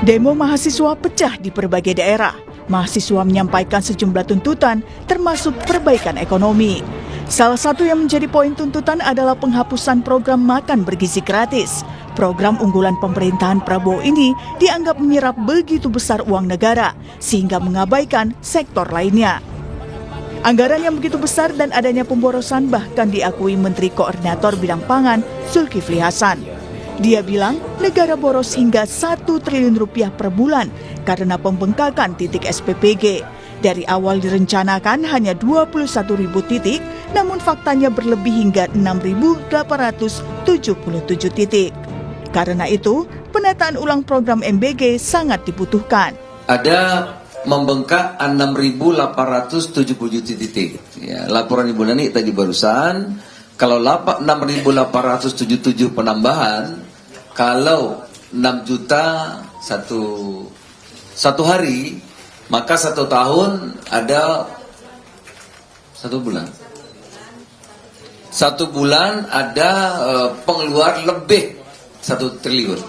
Demo mahasiswa pecah di berbagai daerah. Mahasiswa menyampaikan sejumlah tuntutan, termasuk perbaikan ekonomi. Salah satu yang menjadi poin tuntutan adalah penghapusan program makan bergizi gratis. Program unggulan pemerintahan Prabowo ini dianggap menyerap begitu besar uang negara, sehingga mengabaikan sektor lainnya. Anggaran yang begitu besar dan adanya pemborosan bahkan diakui Menteri Koordinator Bidang Pangan, Zulkifli Hasan. Dia bilang negara boros hingga 1 triliun rupiah per bulan karena pembengkakan titik SPPG. Dari awal direncanakan hanya 21.000 titik, namun faktanya berlebih hingga 6.877 titik. Karena itu, penataan ulang program MBG sangat dibutuhkan. Ada membengkak 6.877 titik. Ya, laporan Ibu Nani tadi barusan, kalau 6.877 penambahan, kalau 6 juta satu hari, maka 1 tahun ada 1 bulan. 1 bulan ada pengeluar lebih 1 triliun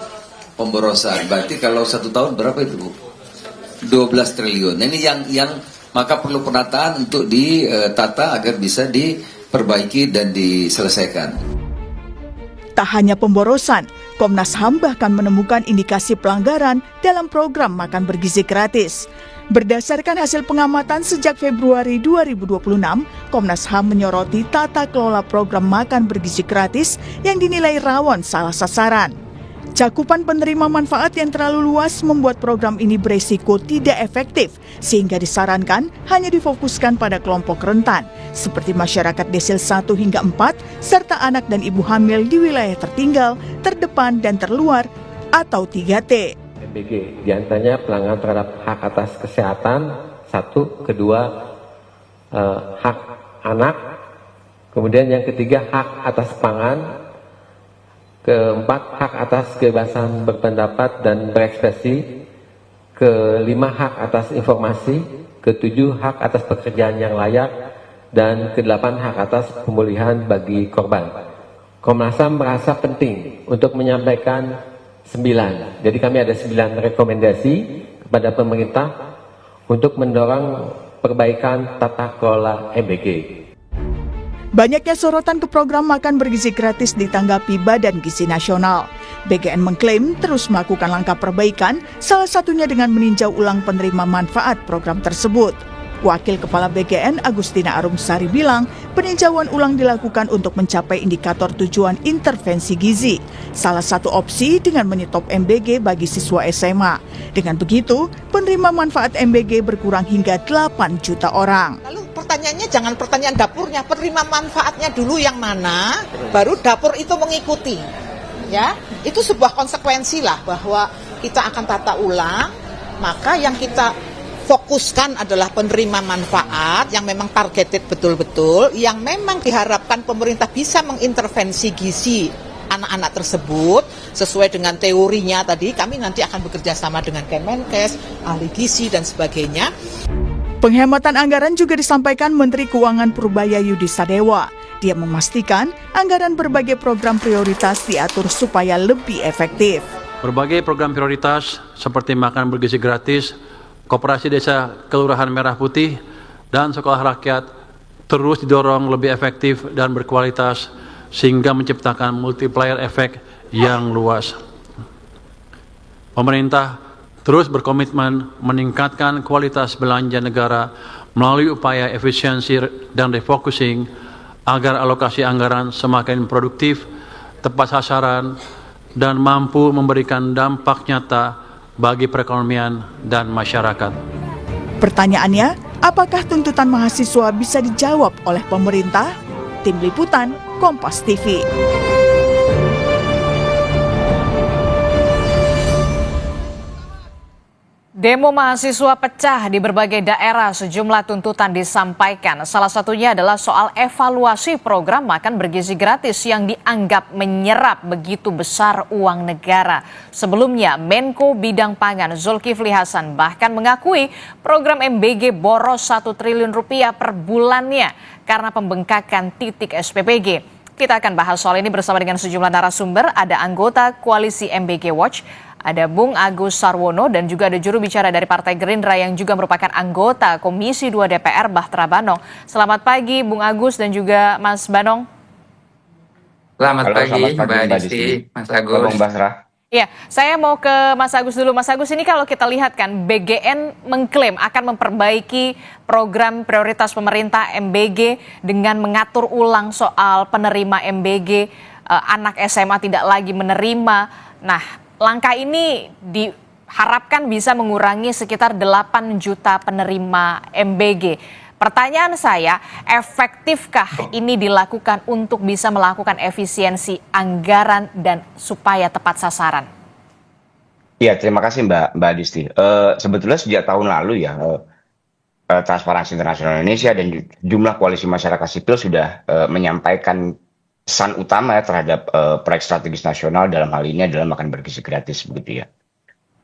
pemborosan. Berarti kalau 1 tahun berapa itu, Bu? 12 triliun. Nah, ini yang maka perlu penataan untuk ditata agar bisa diperbaiki dan diselesaikan. Tak hanya pemborosan, Komnas HAM bahkan menemukan indikasi pelanggaran dalam program makan bergizi gratis. Berdasarkan hasil pengamatan sejak Februari 2026, Komnas HAM menyoroti tata kelola program makan bergizi gratis yang dinilai rawan salah sasaran. Cakupan penerima manfaat yang terlalu luas membuat program ini beresiko tidak efektif, sehingga disarankan hanya difokuskan pada kelompok rentan, seperti masyarakat desil 1 hingga 4, serta anak dan ibu hamil di wilayah tertinggal, terdepan, dan terluar, atau 3T. MBG, diantaranya pelanggaran terhadap hak atas kesehatan, 1, kedua hak anak, kemudian yang ketiga hak atas pangan, keempat, hak atas kebebasan berpendapat dan berekspresi. Kelima, hak atas informasi. Ketujuh, hak atas pekerjaan yang layak. Dan kedelapan, hak atas pemulihan bagi korban. Komnas HAM merasa penting untuk menyampaikan 9. Jadi kami ada 9 rekomendasi kepada pemerintah untuk mendorong perbaikan tata kelola MBG. Banyaknya sorotan ke program makan bergizi gratis ditanggapi Badan Gizi Nasional. BGN mengklaim terus melakukan langkah perbaikan, salah satunya dengan meninjau ulang penerima manfaat program tersebut. Wakil Kepala BGN Agustina Arumsari bilang, peninjauan ulang dilakukan untuk mencapai indikator tujuan intervensi gizi. Salah satu opsi dengan menyetop MBG bagi siswa SMA. Dengan begitu, penerima manfaat MBG berkurang hingga 8 juta orang. Pertanyaannya jangan pertanyaan dapurnya, penerima manfaatnya dulu yang mana, baru dapur itu mengikuti. Ya, itu sebuah konsekuensi lah bahwa kita akan tata ulang, maka yang kita fokuskan adalah penerima manfaat yang memang targeted betul-betul, yang memang diharapkan pemerintah bisa mengintervensi gizi anak-anak tersebut sesuai dengan teorinya tadi. Kami nanti akan bekerja sama dengan Kemenkes, ahli gizi dan sebagainya. Penghematan anggaran juga disampaikan Menteri Keuangan Purbaya Yudi Sadewa. Dia memastikan anggaran berbagai program prioritas diatur supaya lebih efektif. Berbagai program prioritas seperti makan bergizi gratis, Koperasi Desa Kelurahan Merah Putih, dan Sekolah Rakyat terus didorong lebih efektif dan berkualitas sehingga menciptakan multiplier efek yang luas. Pemerintah terus berkomitmen meningkatkan kualitas belanja negara melalui upaya efisiensi dan refocusing agar alokasi anggaran semakin produktif, tepat sasaran, dan mampu memberikan dampak nyata bagi perekonomian dan masyarakat. Pertanyaannya, apakah tuntutan mahasiswa bisa dijawab oleh pemerintah? Tim Liputan, Kompas TV. Demo mahasiswa pecah di berbagai daerah, sejumlah tuntutan disampaikan. Salah satunya adalah soal evaluasi program makan bergizi gratis yang dianggap menyerap begitu besar uang negara. Sebelumnya, Menko Bidang Pangan Zulkifli Hasan bahkan mengakui program MBG boros 1 triliun rupiah per bulannya karena pembengkakan titik SPPG. Kita akan bahas soal ini bersama dengan sejumlah narasumber. Ada anggota Koalisi MBG Watch, Ada Bung Agus Sarwono dan juga ada juru bicara dari Partai Gerindra yang juga merupakan anggota Komisi 2 DPR, Bahtera Banong. Selamat pagi Bung Agus dan juga Mas Banong. Selamat pagi, Mbak Mbak Disti. Disti, Mas Bang Agus. Basra. Ya, saya mau ke Mas Agus dulu. Mas Agus, ini kalau kita lihat kan BGN mengklaim akan memperbaiki program prioritas pemerintah MBG dengan mengatur ulang soal penerima MBG, anak SMA tidak lagi menerima. Nah, langkah ini diharapkan bisa mengurangi sekitar 8 juta penerima MBG. Pertanyaan saya, efektifkah ini dilakukan untuk bisa melakukan efisiensi anggaran dan supaya tepat sasaran? Iya, terima kasih Mbak Disti. Sebetulnya sejak tahun lalu ya, Transparansi Internasional Indonesia dan jumlah koalisi masyarakat sipil sudah menyampaikan pesan utama ya terhadap proyek strategis nasional, dalam hal ini adalah makan bergizi gratis begitu ya.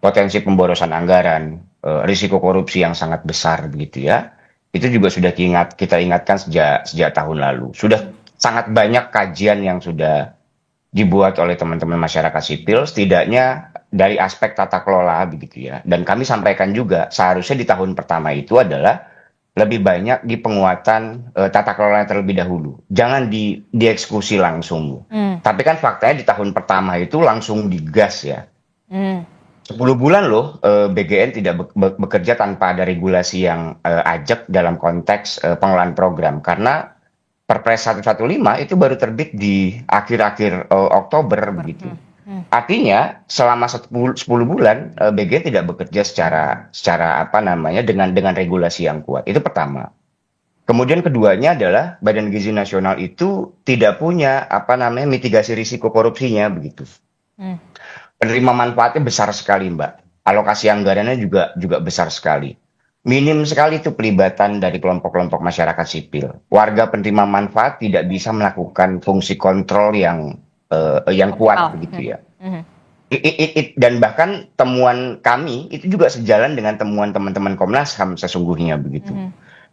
Potensi pemborosan anggaran, risiko korupsi yang sangat besar begitu ya. Itu juga sudah kita ingatkan sejak tahun lalu. Sudah sangat banyak kajian yang sudah dibuat oleh teman-teman masyarakat sipil, setidaknya dari aspek tata kelola begitu ya. Dan kami sampaikan juga seharusnya di tahun pertama itu adalah lebih banyak di penguatan tata kelola terlebih dahulu. Jangan dieksekusi langsung. Tapi kan faktanya di tahun pertama itu langsung digas ya. 10 bulan loh BGN tidak bekerja tanpa ada regulasi yang ajak dalam konteks pengelolaan program. Karena Perpres 115 itu baru terbit di akhir-akhir Oktober begitu. Artinya selama 10 bulan BGN tidak bekerja secara apa namanya dengan regulasi yang kuat. Itu pertama. Kemudian keduanya adalah Badan Gizi Nasional itu tidak punya apa namanya mitigasi risiko korupsinya begitu. Penerima manfaatnya besar sekali, Mbak. Alokasi anggarannya juga besar sekali. Minim sekali itu pelibatan dari kelompok-kelompok masyarakat sipil. Warga penerima manfaat tidak bisa melakukan fungsi kontrol yang kuat begitu ya. Dan bahkan temuan kami itu juga sejalan dengan temuan teman-teman Komnas HAM sesungguhnya begitu.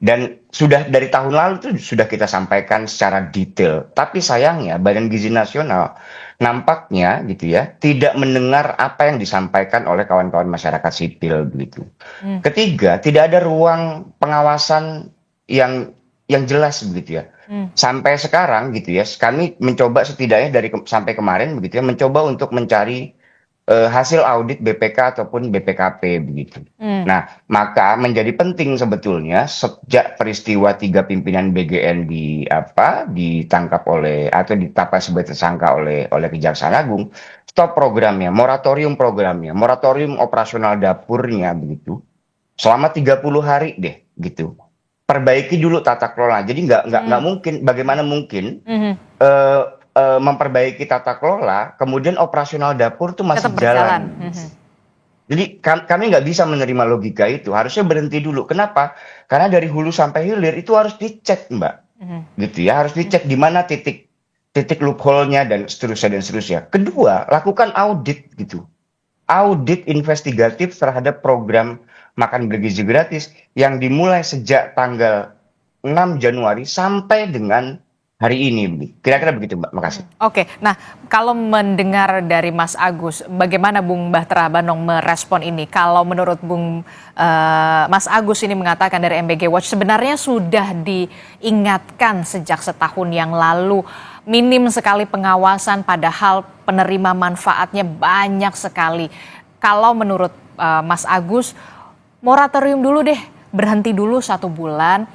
Dan sudah dari tahun lalu itu sudah kita sampaikan secara detail. Tapi sayangnya Badan Gizi Nasional nampaknya gitu ya tidak mendengar apa yang disampaikan oleh kawan-kawan masyarakat sipil begitu. Ketiga, tidak ada ruang pengawasan yang jelas begitu ya. Sampai sekarang gitu ya, kami mencoba setidaknya sampai kemarin begitu ya, mencoba untuk mencari hasil audit BPK ataupun BPKP begitu. Nah, maka menjadi penting sebetulnya sejak peristiwa 3 pimpinan BGN ditangkap atau ditetapkan sebagai tersangka oleh Kejaksaan Agung, stop programnya, moratorium operasional dapurnya begitu. Selama 30 hari deh gitu. Perbaiki dulu tata kelola. Jadi nggak mungkin, bagaimana mungkin memperbaiki tata kelola, kemudian operasional dapur itu masih jalan. Jadi kami nggak bisa menerima logika itu. Harusnya berhenti dulu. Kenapa? Karena dari hulu sampai hilir itu harus dicek, Mbak. Gitu ya, harus dicek di mana titik loophole-nya dan seterusnya. Kedua, lakukan audit gitu. Audit investigatif terhadap program makan bergizi gratis yang dimulai sejak tanggal 6 Januari sampai dengan hari ini. Kira-kira begitu, Mbak. Makasih. Oke, nah kalau mendengar dari Mas Agus, bagaimana Bung Bahtera Banong merespon ini? Kalau menurut Mas Agus ini mengatakan dari MBG Watch, sebenarnya sudah diingatkan sejak setahun yang lalu. Minim sekali pengawasan, padahal penerima manfaatnya banyak sekali. Kalau menurut Mas Agus, moratorium dulu deh, berhenti dulu 1 bulan,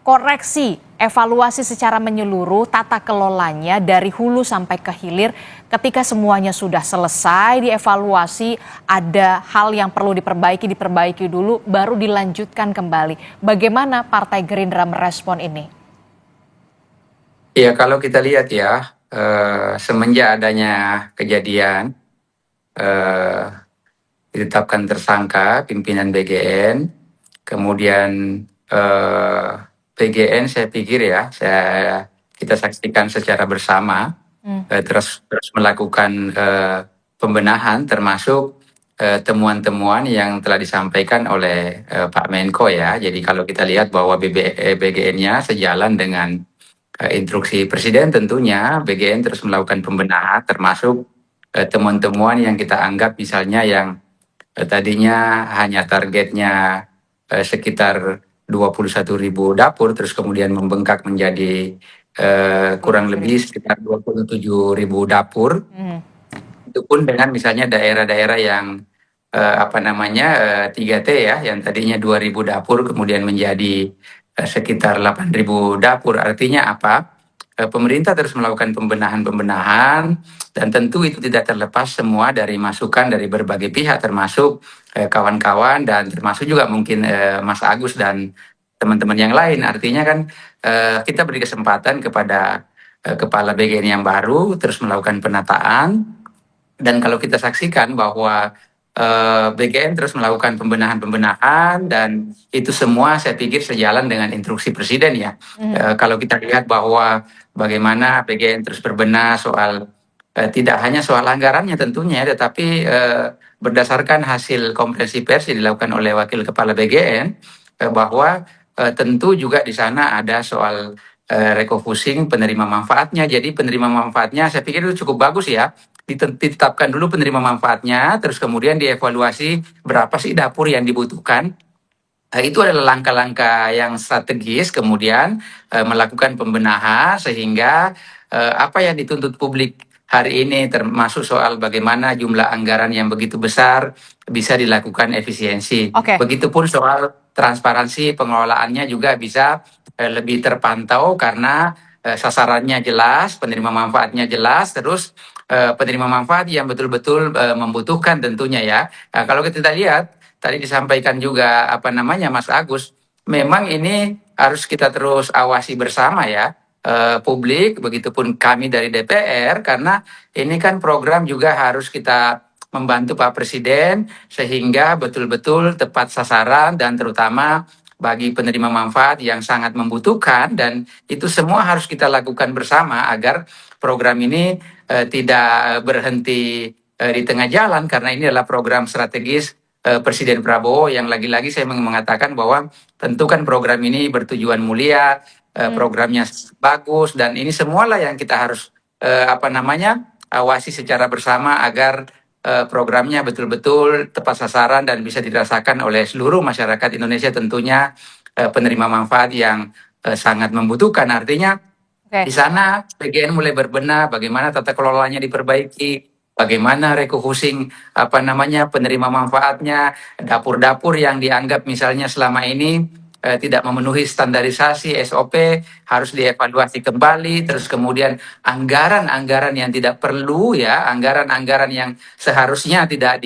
koreksi, evaluasi secara menyeluruh tata kelolanya dari hulu sampai ke hilir. Ketika semuanya sudah selesai dievaluasi, ada hal yang perlu diperbaiki dulu, baru dilanjutkan kembali. Bagaimana Partai Gerindra merespon ini? Ya, kalau kita lihat ya, semenjak adanya kejadian ditetapkan tersangka pimpinan BGN, kemudian BGN saya pikir ya, kita saksikan secara bersama, terus melakukan pembenahan termasuk temuan-temuan yang telah disampaikan oleh Pak Menko ya. Jadi kalau kita lihat bahwa BGN-nya sejalan dengan instruksi Presiden, tentunya BGN terus melakukan pembenahan termasuk temuan-temuan yang kita anggap misalnya yang tadinya hanya targetnya sekitar 21.000 dapur, terus kemudian membengkak menjadi kurang lebih sekitar 27.000 dapur. Itu pun dengan misalnya daerah-daerah yang 3T ya, yang tadinya 2.000 dapur kemudian menjadi sekitar 8.000 dapur. Artinya apa? Pemerintah terus melakukan pembenahan dan tentu itu tidak terlepas semua dari masukan dari berbagai pihak termasuk kawan-kawan dan termasuk juga mungkin Mas Agus dan teman-teman yang lain. Artinya kan kita beri kesempatan kepada kepala BGN yang baru terus melakukan penataan. Dan kalau kita saksikan bahwa BGN terus melakukan pembenahan dan itu semua saya pikir sejalan dengan instruksi Presiden ya. Kalau kita lihat bahwa bagaimana BGN terus berbenah soal tidak hanya soal anggarannya tentunya, tetapi berdasarkan hasil konferensi pers yang dilakukan oleh Wakil Kepala BGN bahwa tentu juga di sana ada soal refocusing penerima manfaatnya. Jadi penerima manfaatnya saya pikir itu cukup bagus ya. Ditetapkan dulu penerima manfaatnya, terus kemudian dievaluasi berapa sih dapur yang dibutuhkan. Itu adalah langkah-langkah yang strategis, kemudian melakukan pembenahan sehingga apa yang dituntut publik hari ini termasuk soal bagaimana jumlah anggaran yang begitu besar bisa dilakukan efisiensi. Begitupun soal transparansi pengelolaannya juga bisa lebih terpantau karena sasarannya jelas, penerima manfaatnya jelas, terus penerima manfaat yang betul-betul membutuhkan tentunya ya. Nah, kalau kita lihat tadi disampaikan juga Mas Agus, memang ini harus kita terus awasi bersama ya, publik, begitupun kami dari DPR, karena ini kan program juga harus kita membantu Pak Presiden sehingga betul-betul tepat sasaran dan terutama bagi penerima manfaat yang sangat membutuhkan, dan itu semua harus kita lakukan bersama agar program ini tidak berhenti di tengah jalan, karena ini adalah program strategis Presiden Prabowo yang lagi-lagi saya mengatakan bahwa tentu kan program ini bertujuan mulia, programnya bagus, dan ini semualah yang kita harus awasi secara bersama agar programnya betul-betul tepat sasaran dan bisa dirasakan oleh seluruh masyarakat Indonesia, tentunya penerima manfaat yang sangat membutuhkan. Artinya di sana PGN mulai berbenah bagaimana tata kelolanya diperbaiki, bagaimana refocusing penerima manfaatnya, dapur-dapur yang dianggap misalnya selama ini tidak memenuhi standarisasi SOP harus dievaluasi kembali, terus kemudian anggaran-anggaran yang tidak perlu ya, anggaran-anggaran yang seharusnya tidak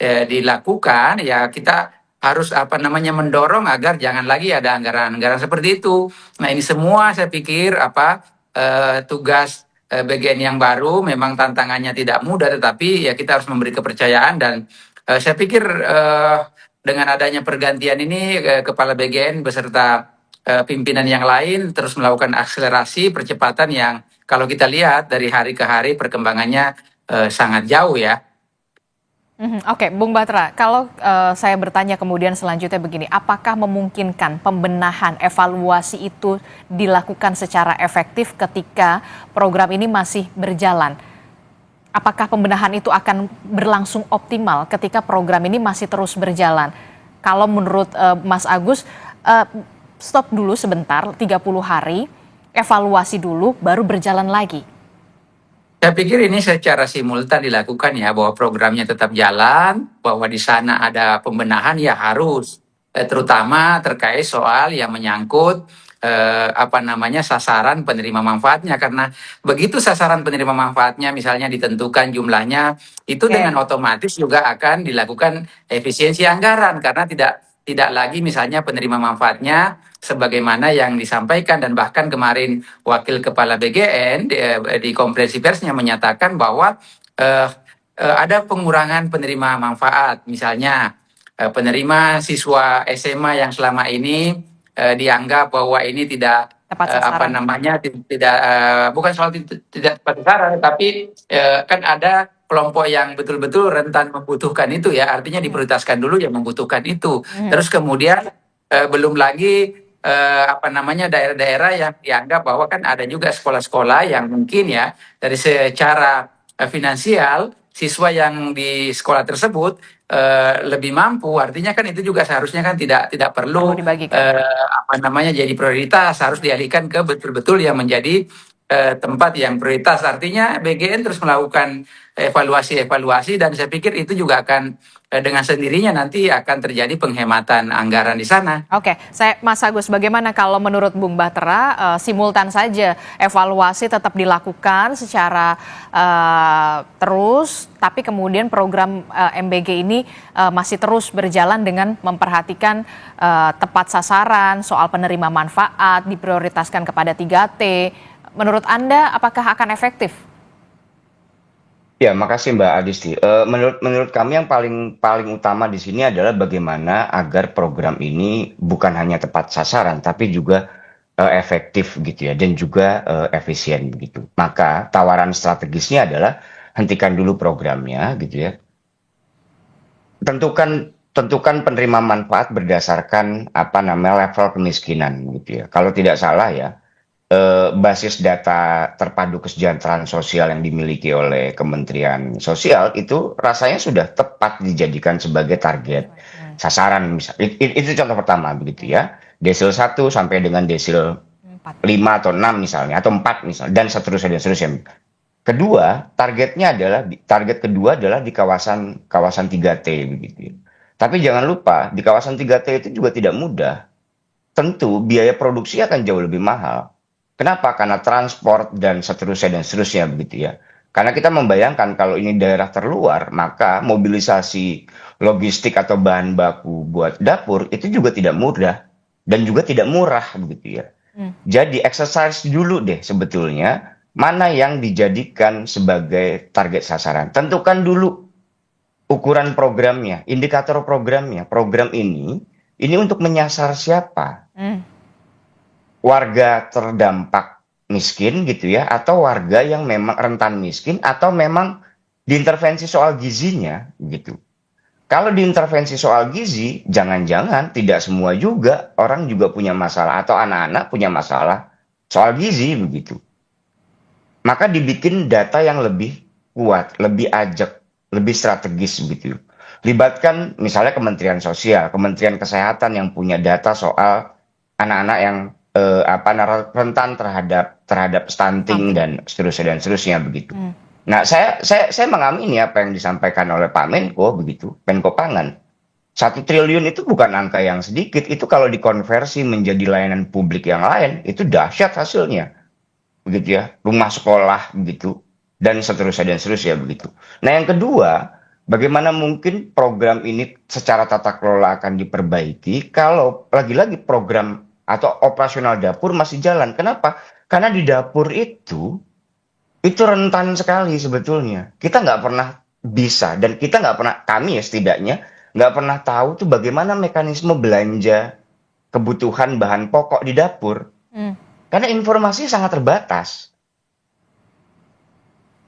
dilakukan ya, kita harus mendorong agar jangan lagi ada anggaran-anggaran seperti itu. Nah, ini semua saya pikir tugas BGN yang baru, memang tantangannya tidak mudah, tetapi ya kita harus memberi kepercayaan, dan saya pikir dengan adanya pergantian ini Kepala BGN beserta pimpinan yang lain terus melakukan akselerasi percepatan yang kalau kita lihat dari hari ke hari perkembangannya sangat jauh ya. Oke, Bung Batra, kalau saya bertanya kemudian selanjutnya begini, apakah memungkinkan pembenahan evaluasi itu dilakukan secara efektif ketika program ini masih berjalan? Apakah pembenahan itu akan berlangsung optimal ketika program ini masih terus berjalan? Kalau menurut Mas Agus, stop dulu sebentar, 30 hari, evaluasi dulu, baru berjalan lagi. Saya pikir ini secara simultan dilakukan ya, bahwa programnya tetap jalan, bahwa di sana ada pembenahan ya harus, terutama terkait soal yang menyangkut sasaran penerima manfaatnya, karena begitu sasaran penerima manfaatnya misalnya ditentukan jumlahnya, itu dengan otomatis juga akan dilakukan efisiensi anggaran, karena tidak lagi misalnya penerima manfaatnya sebagaimana yang disampaikan, dan bahkan kemarin Wakil Kepala BGN di konferensi persnya menyatakan bahwa ada pengurangan penerima manfaat, misalnya penerima siswa SMA yang selama ini dianggap bahwa ini tidak bukan soal tidak tepat sasaran, tapi kan ada kelompok yang betul-betul rentan membutuhkan itu ya, artinya diprioritaskan dulu yang membutuhkan itu. Terus kemudian belum lagi daerah-daerah yang dianggap bahwa kan ada juga sekolah-sekolah yang mungkin ya dari secara finansial siswa yang di sekolah tersebut lebih mampu, artinya kan itu juga seharusnya kan tidak perlu Perlu dibagikan. jadi prioritas, harus dialihkan ke betul-betul yang menjadi tempat yang prioritas. Artinya BGN terus melakukan evaluasi dan saya pikir itu juga akan dengan sendirinya nanti akan terjadi penghematan anggaran di sana. Oke, Mas Agus, bagaimana kalau menurut Bung Bahtera simultan saja evaluasi tetap dilakukan secara terus, tapi kemudian program MBG ini masih terus berjalan dengan memperhatikan tepat sasaran, soal penerima manfaat, diprioritaskan kepada 3T. Menurut Anda, apakah akan efektif? Ya, makasih Mbak Adisti. Menurut kami yang paling utama di sini adalah bagaimana agar program ini bukan hanya tepat sasaran, tapi juga efektif gitu ya, dan juga efisien begitu. Maka tawaran strategisnya adalah hentikan dulu programnya gitu ya. Tentukan penerima manfaat berdasarkan level kemiskinan gitu ya. Kalau tidak salah ya, basis data terpadu kesejahteraan sosial yang dimiliki oleh Kementerian Sosial itu rasanya sudah tepat dijadikan sebagai target sasaran. Itu contoh pertama begitu ya. Desil 1 sampai dengan desil 5 atau 6 misalnya, atau 4 misalnya, dan seterusnya. Target kedua adalah di kawasan 3T begitu ya. Tapi jangan lupa di kawasan 3T itu juga tidak mudah. Tentu biaya produksi akan jauh lebih mahal. Kenapa? Karena transport dan seterusnya begitu ya. Karena kita membayangkan kalau ini daerah terluar, maka mobilisasi logistik atau bahan baku buat dapur itu juga tidak mudah dan juga tidak murah begitu ya. Jadi exercise dulu deh sebetulnya mana yang dijadikan sebagai target sasaran. Tentukan dulu ukuran programnya, indikator programnya. Program ini untuk menyasar siapa? Warga terdampak miskin gitu ya, atau warga yang memang rentan miskin, atau memang diintervensi soal gizinya gitu. Kalau diintervensi soal gizi, jangan-jangan tidak semua juga orang juga punya masalah atau anak-anak punya masalah soal gizi begitu. Maka dibikin data yang lebih kuat, lebih ajak, lebih strategis begitu. Libatkan misalnya Kementerian Sosial, Kementerian Kesehatan yang punya data soal anak-anak yang rentan terhadap stunting dan seterusnya begitu. Nah, saya mengamini apa yang disampaikan oleh Pak Menko begitu, Menko Pangan. 1 triliun itu bukan angka yang sedikit, itu kalau dikonversi menjadi layanan publik yang lain itu dahsyat hasilnya. Begitu ya, rumah sekolah begitu dan seterusnya begitu. Nah, yang kedua, bagaimana mungkin program ini secara tata kelola akan diperbaiki kalau lagi-lagi program atau operasional dapur masih jalan. Kenapa? Karena di dapur itu rentan sekali sebetulnya. Kita nggak pernah bisa, dan kita nggak pernah, kami ya setidaknya, nggak pernah tahu tuh bagaimana mekanisme belanja kebutuhan bahan pokok di dapur. Karena informasi sangat terbatas.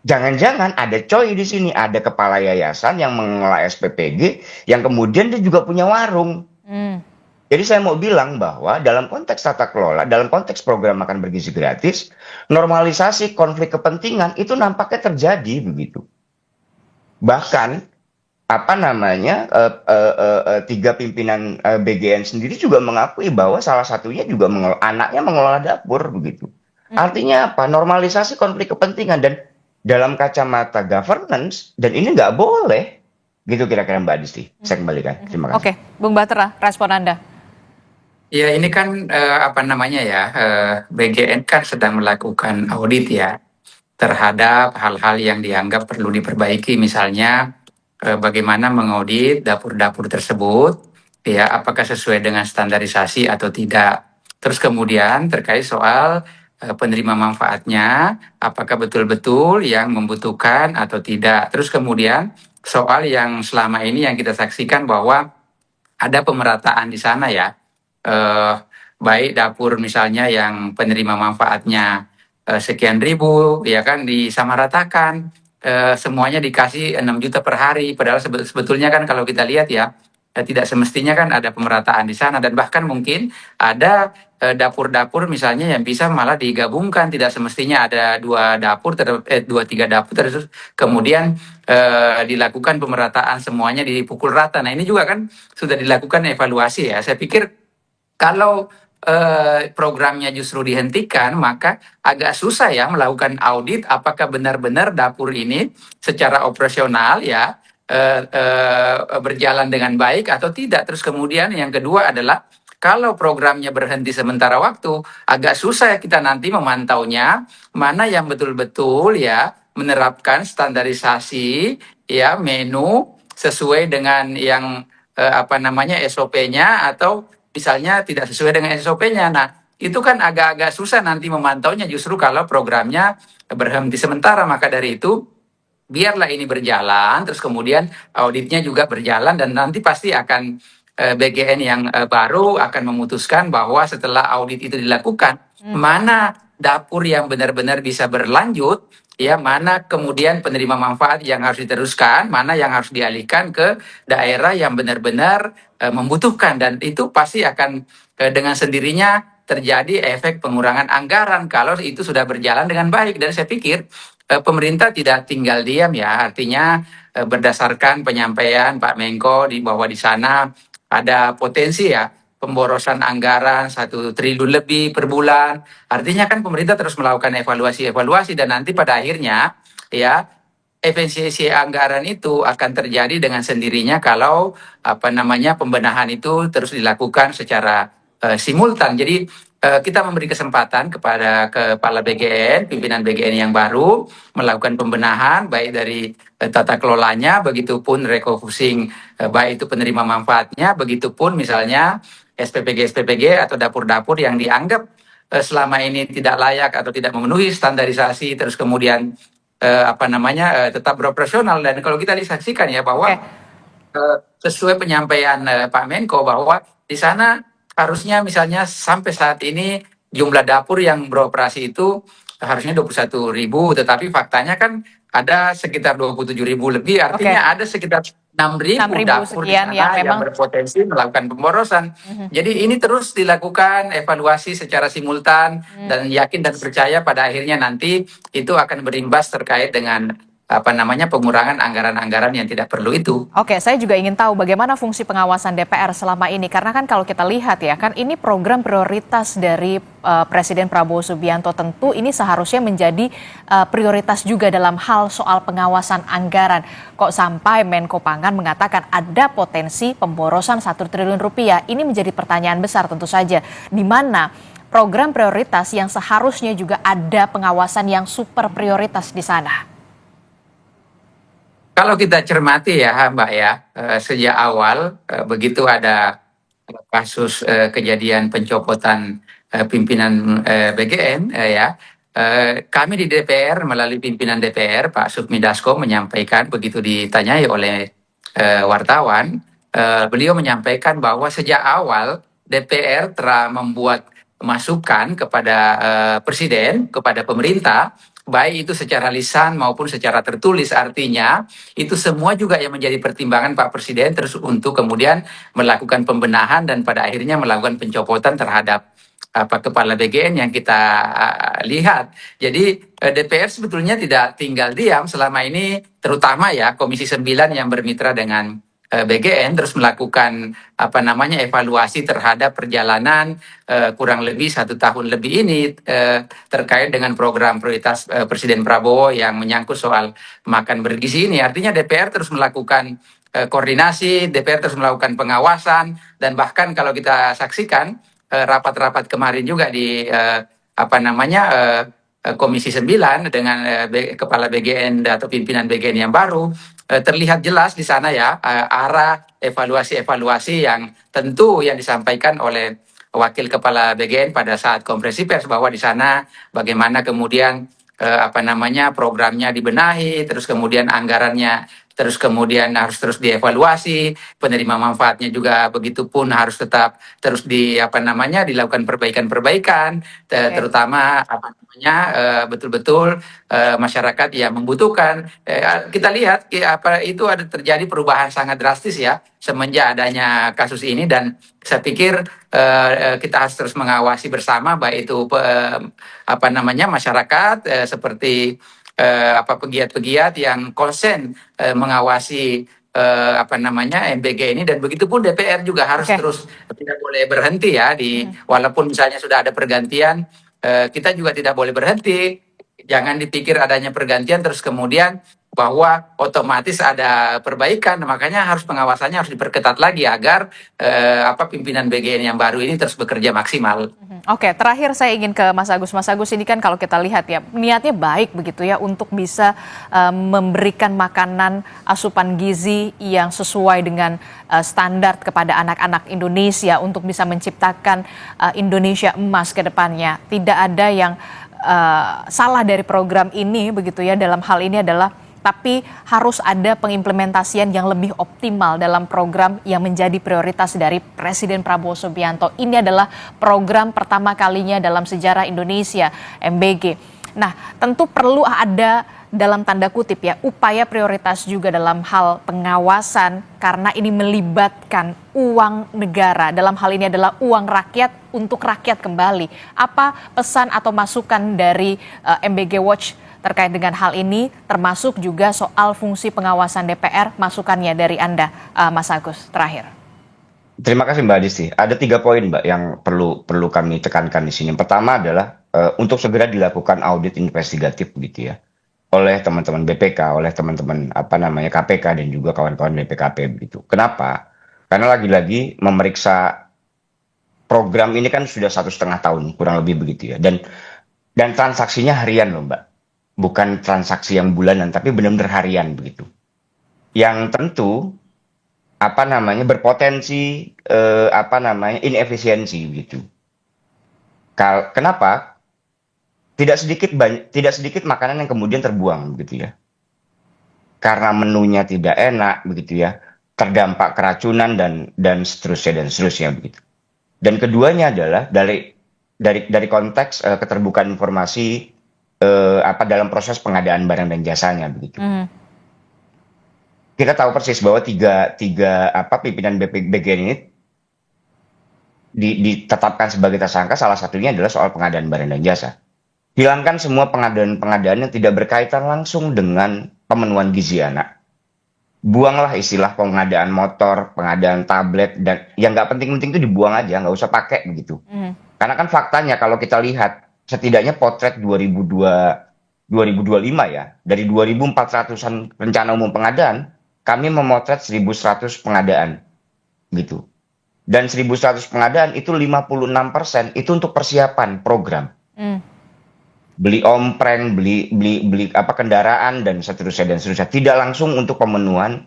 Jangan-jangan ada coy di sini, ada kepala yayasan yang mengelola SPPG, yang kemudian dia juga punya warung. Jadi saya mau bilang bahwa dalam konteks tata kelola, dalam konteks program makan bergizi gratis, normalisasi konflik kepentingan itu nampaknya terjadi begitu. Bahkan tiga pimpinan BGN sendiri juga mengakui bahwa salah satunya juga anaknya mengelola dapur begitu. Artinya apa? Normalisasi konflik kepentingan, dan dalam kacamata governance, dan ini nggak boleh. Gitu kira-kira Mbak Adisti. Saya kembalikan. Terima kasih. Oke, Bung Bahtera, respon Anda. Ya, ini kan BGN kan sedang melakukan audit ya terhadap hal-hal yang dianggap perlu diperbaiki, misalnya bagaimana mengaudit dapur-dapur tersebut, ya apakah sesuai dengan standarisasi atau tidak. Terus kemudian terkait soal penerima manfaatnya, apakah betul-betul yang membutuhkan atau tidak. Terus kemudian soal yang selama ini yang kita saksikan bahwa ada pemerataan di sana ya. Baik dapur misalnya yang penerima manfaatnya sekian ribu ya kan disamaratakan, semuanya dikasih 6 juta per hari, padahal sebetulnya kan kalau kita lihat ya tidak semestinya kan ada pemerataan di sana, dan bahkan mungkin ada dapur-dapur misalnya yang bisa malah digabungkan, tidak semestinya ada 2 3 dapur terus kemudian dilakukan pemerataan semuanya dipukul rata. Nah, ini juga kan sudah dilakukan evaluasi ya. Saya pikir kalau programnya justru dihentikan, maka agak susah ya melakukan audit apakah benar-benar dapur ini secara operasional ya berjalan dengan baik atau tidak. Terus kemudian yang kedua adalah kalau programnya berhenti sementara waktu, agak susah ya kita nanti memantaunya mana yang betul-betul ya menerapkan standarisasi ya menu sesuai dengan yang SOP-nya, atau misalnya tidak sesuai dengan SOP-nya. Nah, itu kan agak-agak susah nanti memantaunya justru kalau programnya berhenti sementara. Maka dari itu, biarlah ini berjalan, terus kemudian auditnya juga berjalan, dan nanti pasti akan BGN yang baru akan memutuskan bahwa setelah audit itu dilakukan, mana dapur yang benar-benar bisa berlanjut, ya, mana kemudian penerima manfaat yang harus diteruskan, mana yang harus dialihkan ke daerah yang benar-benar membutuhkan, dan itu pasti akan dengan sendirinya terjadi efek pengurangan anggaran kalau itu sudah berjalan dengan baik. Dan saya pikir pemerintah tidak tinggal diam ya, artinya berdasarkan penyampaian Pak Menko bahwa di sana ada potensi ya pemborosan anggaran 1 triliun lebih per bulan. Artinya kan pemerintah terus melakukan evaluasi, dan nanti pada akhirnya ya efisiensi anggaran itu akan terjadi dengan sendirinya kalau pembenahan itu terus dilakukan secara simultan. Jadi kita memberi kesempatan kepada kepala BGN, pimpinan BGN yang baru melakukan pembenahan baik dari tata kelolanya, begitupun refocusing baik itu penerima manfaatnya, begitupun misalnya SPPG atau dapur-dapur yang dianggap selama ini tidak layak atau tidak memenuhi standarisasi, terus kemudian tetap beroperasional. Dan kalau kita saksikan ya bahwa sesuai penyampaian Pak Menko bahwa di sana harusnya misalnya sampai saat ini jumlah dapur yang beroperasi itu harusnya 21.000, tetapi faktanya kan ada sekitar 27.000 lebih, artinya ada sekitar 6.000 dapur di sana yang berpotensi melakukan pemborosan. Jadi ini terus dilakukan evaluasi secara simultan, dan yakin dan percaya pada akhirnya nanti itu akan berimbas terkait dengan pengurangan anggaran-anggaran yang tidak perlu itu. Oke, saya juga ingin tahu bagaimana fungsi pengawasan DPR selama ini. Karena kan kalau kita lihat ya, kan ini program prioritas dari Presiden Prabowo Subianto. Tentu ini seharusnya menjadi prioritas juga dalam hal soal pengawasan anggaran. Kok sampai Menko Pangan mengatakan ada potensi pemborosan 1 triliun rupiah. Ini menjadi pertanyaan besar tentu saja. Di mana program prioritas yang seharusnya juga ada pengawasan yang super prioritas di sana? Kalau kita cermati ya Mbak ya, sejak awal begitu ada kasus kejadian pencopotan pimpinan BGN kami di DPR melalui pimpinan DPR Pak Sufmi Dasko menyampaikan, begitu ditanyai oleh wartawan, beliau menyampaikan bahwa sejak awal DPR telah membuat masukan kepada Presiden, kepada pemerintah, baik itu secara lisan maupun secara tertulis. Artinya itu semua juga yang menjadi pertimbangan Pak Presiden terus untuk kemudian melakukan pembenahan dan pada akhirnya melakukan pencopotan terhadap kepala BGN yang kita lihat. Jadi DPR sebetulnya tidak tinggal diam selama ini, terutama ya Komisi 9 yang bermitra dengan BGN terus melakukan evaluasi terhadap perjalanan kurang lebih 1 tahun lebih ini terkait dengan program prioritas Presiden Prabowo yang menyangkut soal makan bergizi ini. Artinya DPR terus melakukan koordinasi, DPR terus melakukan pengawasan, dan bahkan kalau kita saksikan rapat-rapat kemarin juga di Komisi 9 dengan kepala BGN atau pimpinan BGN yang baru, terlihat jelas di sana ya arah evaluasi yang tentu yang disampaikan oleh wakil kepala BGN pada saat konferensi pers, bahwa di sana bagaimana kemudian programnya dibenahi, terus kemudian anggarannya terus kemudian harus terus dievaluasi, penerima manfaatnya juga begitu pun harus tetap terus dilakukan perbaikan-perbaikan, terutama betul-betul masyarakat yang membutuhkan. Kita lihat itu ada terjadi perubahan sangat drastis ya semenjak adanya kasus ini, dan saya pikir kita harus terus mengawasi bersama, baik itu masyarakat seperti pegiat-pegiat yang konsen mengawasi MBG ini, dan begitu pun DPR juga harus terus, tidak boleh berhenti ya walaupun misalnya sudah ada pergantian, kita juga tidak boleh berhenti. Jangan dipikir adanya pergantian terus kemudian bahwa otomatis ada perbaikan. Makanya harus pengawasannya harus diperketat lagi agar pimpinan BGN yang baru ini terus bekerja maksimal. Oke, terakhir saya ingin ke Mas Agus. Mas Agus, ini kan kalau kita lihat ya, niatnya baik begitu ya untuk bisa memberikan makanan asupan gizi yang sesuai dengan standar kepada anak-anak Indonesia untuk bisa menciptakan Indonesia emas ke depannya. Tidak ada yang salah dari program ini begitu ya, dalam hal ini adalah tapi harus ada pengimplementasian yang lebih optimal dalam program yang menjadi prioritas dari Presiden Prabowo Subianto. Ini adalah program pertama kalinya dalam sejarah Indonesia, MBG. Nah, tentu perlu ada dalam tanda kutip ya, upaya prioritas juga dalam hal pengawasan karena ini melibatkan uang negara. Dalam hal ini adalah uang rakyat untuk rakyat kembali. Apa pesan atau masukan dari MBG Watch terkait dengan hal ini, termasuk juga soal fungsi pengawasan DPR, masukannya dari Anda, Mas Agus, terakhir. Terima kasih Mbak Adisti. Ada 3 poin Mbak yang perlu kami tekankan di sini. Yang pertama adalah untuk segera dilakukan audit investigatif begitu ya, oleh teman-teman BPK, oleh teman-teman KPK dan juga kawan-kawan BPKP begitu. Kenapa? Karena lagi-lagi memeriksa program ini kan sudah 1,5 tahun kurang lebih begitu ya, dan transaksinya harian loh Mbak. Bukan transaksi yang bulanan, tapi benar-benar harian begitu. Yang tentu berpotensi inefisiensi begitu. Kenapa? Tidak sedikit makanan yang kemudian terbuang begitu ya. Karena menunya tidak enak begitu ya, terdampak keracunan dan seterusnya begitu. Dan keduanya adalah dari konteks keterbukaan informasi dalam proses pengadaan barang dan jasanya begitu. Kita tahu persis bahwa tiga pimpinan BGN ini ditetapkan sebagai tersangka, salah satunya adalah soal pengadaan barang dan jasa. Hilangkan semua pengadaan yang tidak berkaitan langsung dengan pemenuhan gizi anak. Buanglah istilah pengadaan motor, pengadaan tablet, dan yang nggak penting-penting itu dibuang aja, nggak usah pakai begitu. Karena kan faktanya kalau kita lihat setidaknya potret 2025 ya, dari 2.400-an rencana umum pengadaan, kami memotret 1.100 pengadaan gitu. Dan 1.100 pengadaan itu 56% itu untuk persiapan program. Beli ompreng, beli kendaraan dan seterusnya. Tidak langsung untuk pemenuhan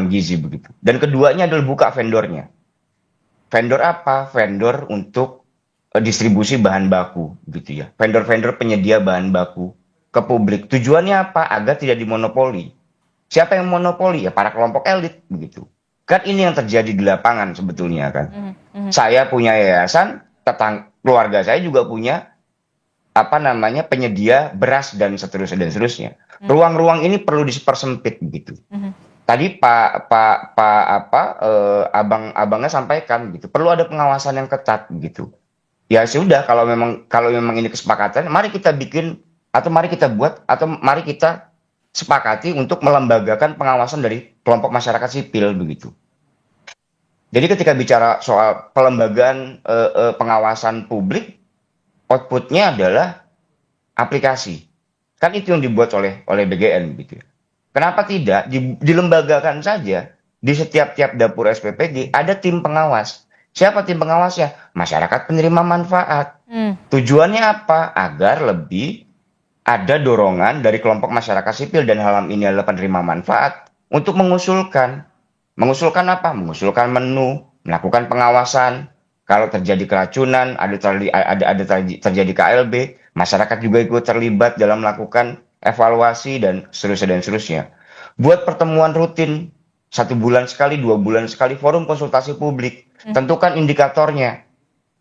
gizi begitu. Dan keduanya adalah buka vendornya. Vendor apa? Vendor untuk distribusi bahan baku gitu ya. Vendor-vendor penyedia bahan baku ke publik. Tujuannya apa? Agar tidak dimonopoli. Siapa yang monopoli? Ya para kelompok elit begitu. Kan ini yang terjadi di lapangan sebetulnya kan. Saya punya yayasan, keluarga saya juga punya penyedia beras dan seterusnya. Ruang-ruang ini perlu dipersempit begitu. Tadi abangnya sampaikan gitu. Perlu ada pengawasan yang ketat gitu. Ya sudah, kalau memang ini kesepakatan, mari kita bikin atau mari kita buat atau mari kita sepakati untuk melembagakan pengawasan dari kelompok masyarakat sipil begitu. Jadi ketika bicara soal pelembagaan pengawasan publik, outputnya adalah aplikasi. Kan itu yang dibuat oleh BGN gitu. Kenapa tidak dilembagakan saja di setiap dapur SPPG ada tim pengawas. Siapa tim pengawasnya? Masyarakat penerima manfaat. Tujuannya apa? Agar lebih ada dorongan dari kelompok masyarakat sipil dan dalam ini adalah penerima manfaat untuk mengusulkan apa? Mengusulkan menu, melakukan pengawasan. Kalau terjadi keracunan, ada terjadi KLB, masyarakat juga ikut terlibat dalam melakukan evaluasi dan seterusnya. Buat pertemuan rutin 1 bulan sekali, 2 bulan sekali, forum konsultasi publik. Tentukan indikatornya.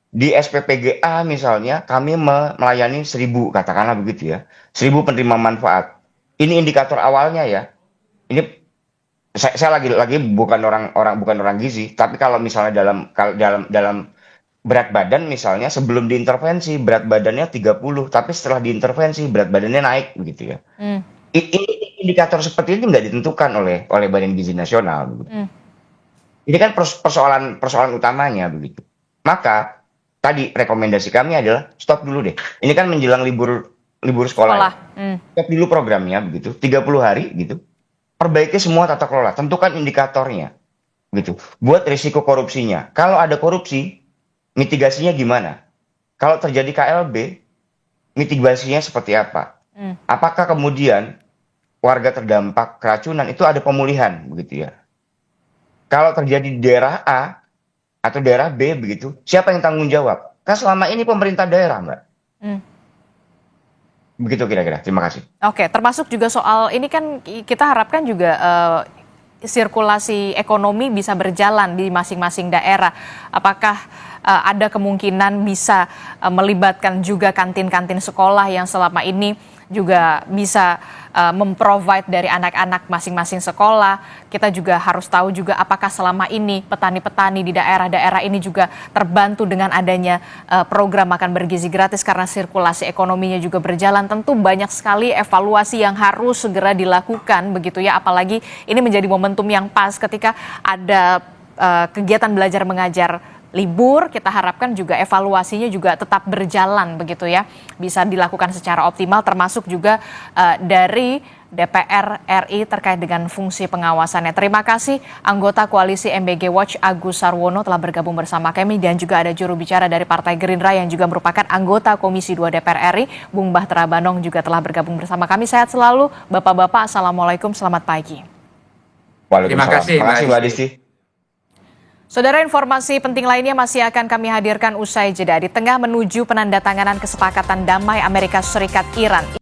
Di SPPGA misalnya kami melayani 1.000, katakanlah begitu ya, 1.000 penerima manfaat. Ini indikator awalnya ya. Ini saya lagi bukan orang gizi, tapi kalau misalnya dalam berat badan misalnya sebelum diintervensi berat badannya 30, tapi setelah diintervensi berat badannya naik begitu ya. Indikator seperti ini nggak ditentukan oleh Badan Gizi Nasional. Begitu. Ini kan persoalan utamanya begitu. Maka tadi rekomendasi kami adalah stop dulu deh. Ini kan menjelang libur sekolah. Stop dulu programnya begitu, 30 hari gitu. Perbaiki semua tata kelola, tentukan indikatornya. Gitu. Buat risiko korupsinya. Kalau ada korupsi, mitigasinya gimana? Kalau terjadi KLB, mitigasinya seperti apa? Apakah kemudian warga terdampak keracunan itu ada pemulihan begitu ya? Kalau terjadi di daerah A atau daerah B begitu, siapa yang tanggung jawab? Kan selama ini pemerintah daerah, Mbak. Begitu kira-kira. Terima kasih. Oke, termasuk juga soal ini kan kita harapkan juga sirkulasi ekonomi bisa berjalan di masing-masing daerah. Apakah ada kemungkinan bisa melibatkan juga kantin-kantin sekolah yang selama ini juga bisa memprovide dari anak-anak masing-masing sekolah. Kita juga harus tahu juga apakah selama ini petani-petani di daerah-daerah ini juga terbantu dengan adanya program makan bergizi gratis karena sirkulasi ekonominya juga berjalan. Tentu banyak sekali evaluasi yang harus segera dilakukan begitu ya, apalagi ini menjadi momentum yang pas ketika ada kegiatan belajar mengajar libur, kita harapkan juga evaluasinya juga tetap berjalan begitu ya, bisa dilakukan secara optimal termasuk juga dari DPR RI terkait dengan fungsi pengawasannya. Terima kasih anggota Koalisi MBG Watch Agus Sarwono telah bergabung bersama kami, dan juga ada juru bicara dari Partai Gerindra yang juga merupakan anggota Komisi 2 DPR RI, Bung Bahtera Banong juga telah bergabung bersama kami. Sehat selalu Bapak-bapak, Assalamualaikum, selamat pagi. Terima kasih Mbak Disti. Saudara, informasi penting lainnya masih akan kami hadirkan usai jeda. Di tengah menuju penandatanganan kesepakatan damai Amerika Serikat Iran.